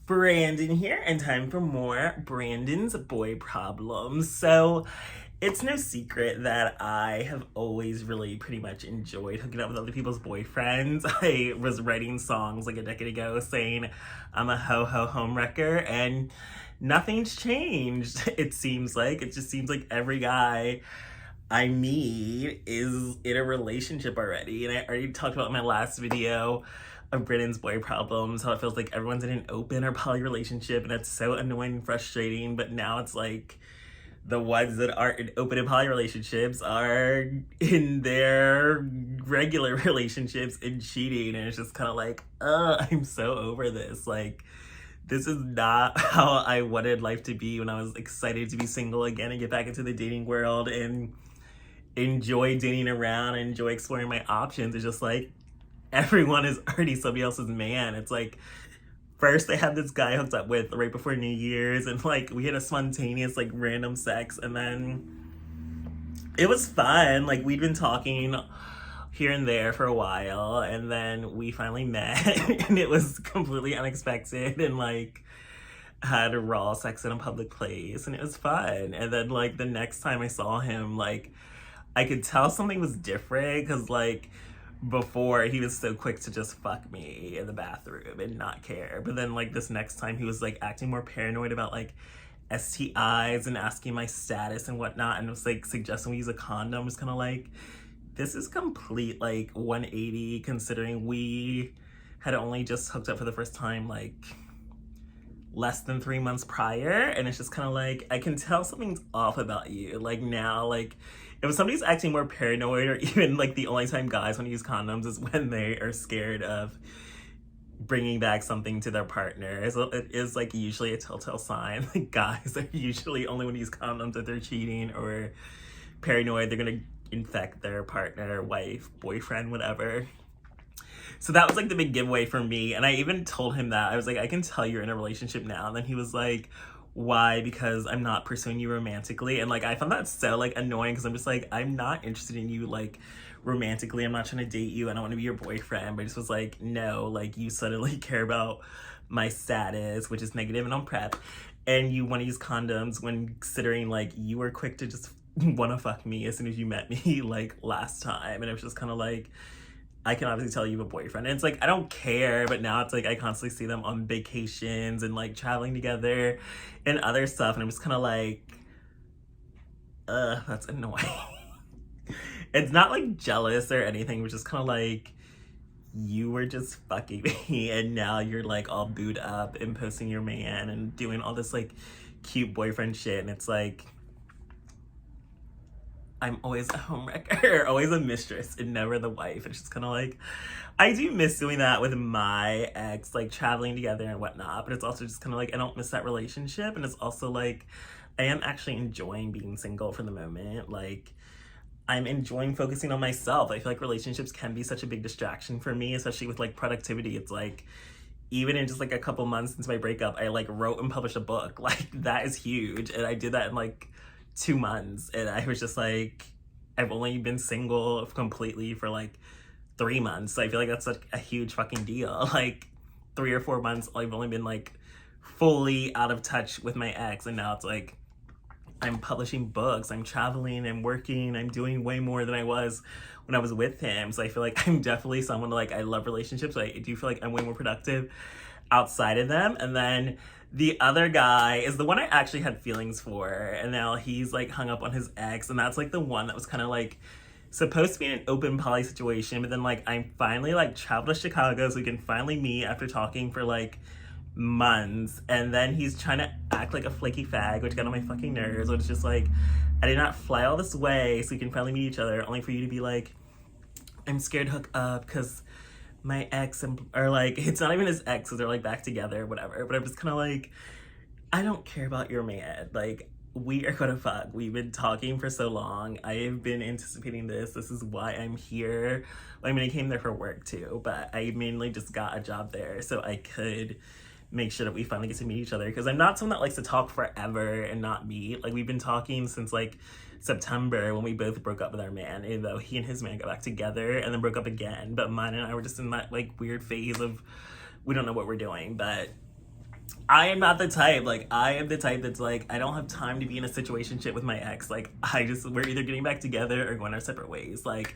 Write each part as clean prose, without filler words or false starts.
Branden here, and time for more Branden's boy problems. So, it's no secret that I have always really pretty much enjoyed hooking up with other people's boyfriends. I was writing songs like a decade ago saying I'm a Ho-Ho-Homewrecker, and nothing's changed. It seems like. It just seems like every guy I meet is in a relationship already. And I already talked about in my last video of Britain's boy problems, how it feels like everyone's in an open or poly relationship, and it's so annoying and frustrating. But now it's like the ones that aren't in open and poly relationships are in their regular relationships and cheating, and it's just kind of like, I'm so over this. Like, this is not how I wanted life to be when I was excited to be single again and get back into the dating world and enjoy dating around and enjoy exploring my options. It's just like everyone is already somebody else's man. It's like, first I had this guy I hooked up with right before New Year's, and like we had a spontaneous like random sex, and then it was fun. Like, we'd been talking here and there for a while, and then we finally met and it was completely unexpected, and like had raw sex in a public place, and it was fun. And then like the next time I saw him, like I could tell something was different, because like before he was so quick to just fuck me in the bathroom and not care, but then like this next time he was like acting more paranoid about like STIs and asking my status and whatnot, and was like suggesting we use a condom. Was kind of like, this is complete like 180, considering we had only just hooked up for the first time like less than 3 months prior. And it's just kind of like, I can tell something's off about you. Like now, like if somebody's acting more paranoid, or even like the only time guys want to use condoms is when they are scared of bringing back something to their partner. So it is like usually a telltale sign. Like, guys are usually only want to use condoms if they're cheating or paranoid they're gonna infect their partner, wife, boyfriend, whatever. So that was like the big giveaway for me. And I even told him that. I was like, I can tell you're in a relationship now. And then he was like, why? Because I'm not pursuing you romantically. And like I found that so like annoying, because I'm just like, I'm not interested in you like romantically. I'm not trying to date you. I don't want to be your boyfriend. But I just was like, no, like you suddenly care about my status, which is negative and on prep, and you want to use condoms when considering like you were quick to just want to fuck me as soon as you met me like last time. And it was just kind of like, I can obviously tell you have a boyfriend. And it's like, I don't care, but now it's like I constantly see them on vacations and like traveling together and other stuff. And I'm just kind of like, that's annoying. It's not like jealous or anything, which is kind of like, you were just fucking me and now you're like all booed up and posting your man and doing all this like cute boyfriend shit. And it's like, I'm always a homewrecker, always a mistress, and never the wife. It's just kind of like, I do miss doing that with my ex, like traveling together and whatnot, but it's also just kind of like, I don't miss that relationship. And it's also like, I am actually enjoying being single for the moment. Like, I'm enjoying focusing on myself. I feel like relationships can be such a big distraction for me, especially with like productivity. It's like, even in just like a couple months since my breakup, I like wrote and published a book. Like, that is huge. And I did that in like 2 months, and I was just like, I've only been single completely for like 3 months. So I feel like that's like a huge fucking deal. Like 3 or 4 months, I've only been like fully out of touch with my ex, and now it's like I'm publishing books, I'm traveling, I'm working, I'm doing way more than I was when I was with him. So I feel like I'm definitely someone like, I love relationships, but I do feel like I'm way more productive outside of them. And then the other guy is the one I actually had feelings for, and now he's like hung up on his ex, and that's like the one that was kind of like supposed to be in an open poly situation, but then like I finally like traveled to Chicago so we can finally meet after talking for like months, and then he's trying to act like a flaky fag, which got on my fucking nerves. Which is just like, I did not fly all this way so we can finally meet each other, only for you to be like, I'm scared to hook up because my ex, or like, it's not even his ex, because they're like back together or whatever. But I'm just kind of like, I don't care about your man. Like, we are gonna fuck. We've been talking for so long. I have been anticipating this. This is why I'm here. I mean, I came there for work too, but I mainly just got a job there so I could make sure that we finally get to meet each other, because I'm not someone that likes to talk forever and not meet. Like, we've been talking since like September, when we both broke up with our man, even though he and his man got back together and then broke up again. But mine and I were just in that like weird phase of, we don't know what we're doing. But I am not the type. Like, I am the type that's like, I don't have time to be in a situationship with my ex. Like, we're either getting back together or going our separate ways. Like,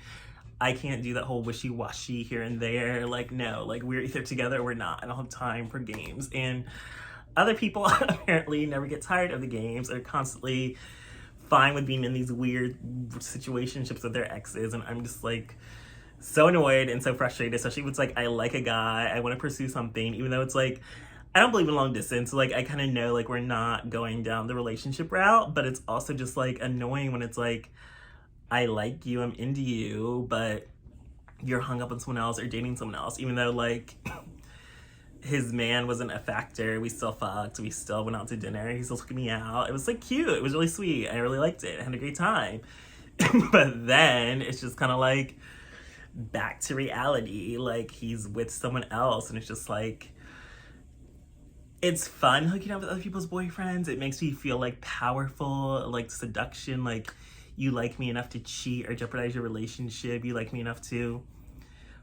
I can't do that whole wishy-washy here and there. Like, no, like, we're either together or we're not. I don't have time for games. And other people apparently never get tired of the games. They're constantly fine with being in these weird situationships with their exes. And I'm just like, so annoyed and so frustrated, especially if it's like I like a guy, I want to pursue something, even though it's like I don't believe in long distance. So like I kind of know like we're not going down the relationship route, but it's also just like annoying when it's like I like you, I'm into you, but you're hung up on someone else or dating someone else, even though like his man wasn't a factor. We still fucked. We still went out to dinner. He still took me out. It was like cute. It was really sweet. I really liked it. I had a great time. But then it's just kind of like back to reality. Like he's with someone else, and it's just like it's fun hooking up with other people's boyfriends. It makes me feel like powerful, like seduction. Like you like me enough to cheat or jeopardize your relationship. You like me enough to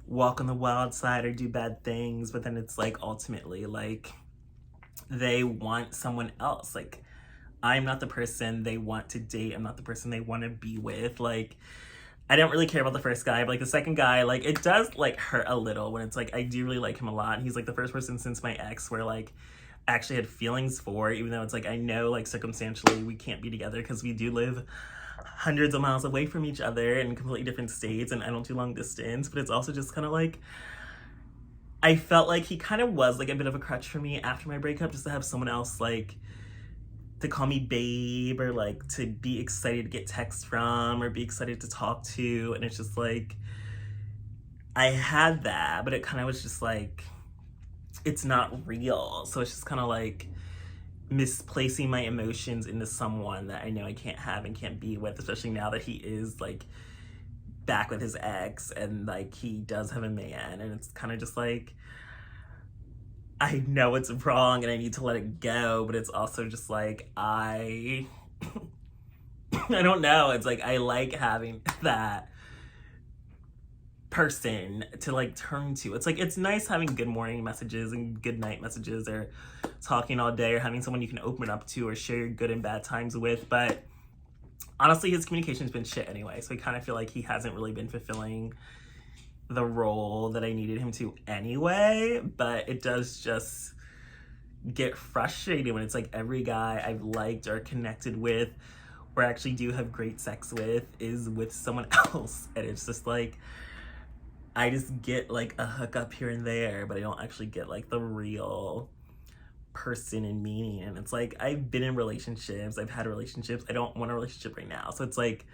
walk on the wild side or do bad things, but then it's like ultimately like they want someone else. Like I'm not the person they want to date. I'm not the person they want to be with. Like I don't really care about the first guy, but like the second guy, like it does like hurt a little when it's like I do really like him a lot. And he's like the first person since my ex where like I actually had feelings for, even though it's like I know like circumstantially we can't be together because we do live hundreds of miles away from each other in completely different states, and I don't do long distance. But it's also just kind of like I felt like he kind of was like a bit of a crutch for me after my breakup, just to have someone else like to call me babe or like to be excited to get texts from or be excited to talk to. And it's just like I had that, but it kind of was just like it's not real. So it's just kind of like misplacing my emotions into someone that I know I can't have and can't be with, especially now that he is like back with his ex and like he does have a man. And it's kind of just like I know it's wrong and I need to let it go, but it's also just like I I don't know. It's like I like having that person to like turn to. It's like it's nice having good morning messages and good night messages or talking all day or having someone you can open up to or share your good and bad times with, but honestly his communication's been shit anyway, so I kind of feel like he hasn't really been fulfilling the role that I needed him to anyway. But it does just get frustrating when it's like every guy I've liked or connected with or actually do have great sex with is with someone else, and it's just like I just get like a hookup here and there, but I don't actually get like the real person and meaning. And it's like I've been in relationships, I've had relationships, I don't want a relationship right now. So it's like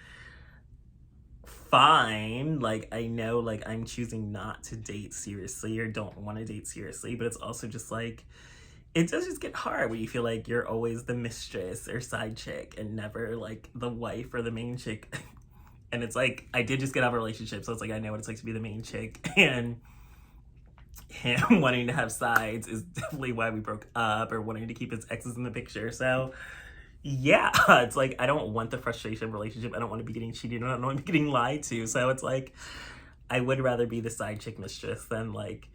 fine, like I know like I'm choosing not to date seriously or don't want to date seriously, but it's also just like it does just get hard when you feel like you're always the mistress or side chick and never like the wife or the main chick. And it's like I did just get out of a relationship, so it's like I know what it's like to be the main chick, and him wanting to have sides is definitely why we broke up, or wanting to keep his exes in the picture. So yeah, it's like I don't want the frustration of a relationship. I don't want to be getting cheated on. I don't want to be getting lied to. So it's like I would rather be the side chick mistress than like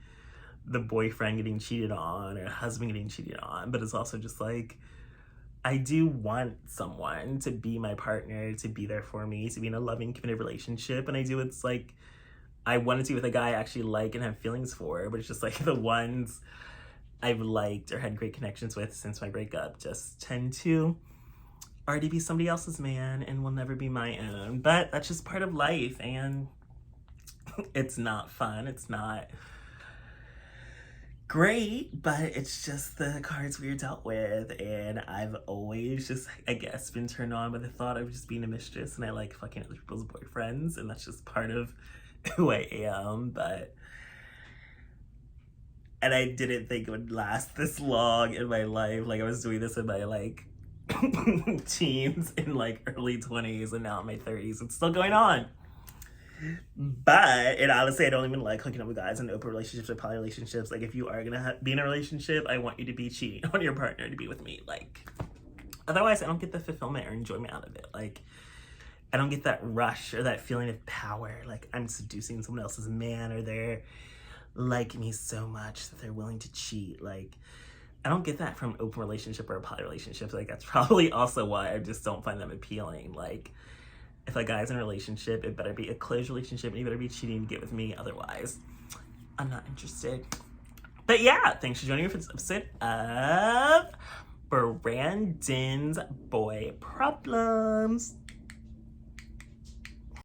the boyfriend getting cheated on or husband getting cheated on. But it's also just like I do want someone to be my partner, to be there for me, to be in a loving, committed relationship. And I do, it's like, I want to be with a guy I actually like and have feelings for, but it's just like the ones I've liked or had great connections with since my breakup just tend to already be somebody else's man and will never be my own. But that's just part of life, and it's not fun. It's not great, but it's just the cards we are dealt with. And I've always just, I guess, been turned on by the thought of just being a mistress, and I like fucking other people's boyfriends, and that's just part of who I am. But and I didn't think it would last this long in my life. Like I was doing this in my like teens and like early 20s, and now in my 30s it's still going on. But, and honestly, I don't even like hooking up with guys in open relationships or poly relationships. Like, if you are gonna be in a relationship, I want you to be cheating on your partner to be with me. Like, otherwise, I don't get the fulfillment or enjoyment out of it. Like, I don't get that rush or that feeling of power. Like, I'm seducing someone else's man, or they're like me so much that they're willing to cheat. Like, I don't get that from an open relationship or a poly relationship. Like, that's probably also why I just don't find them appealing. Like, if a guy's in a relationship, it better be a closed relationship, and he better be cheating to get with me. Otherwise, I'm not interested. But yeah, thanks for joining me for this episode of Branden's Boy Problems.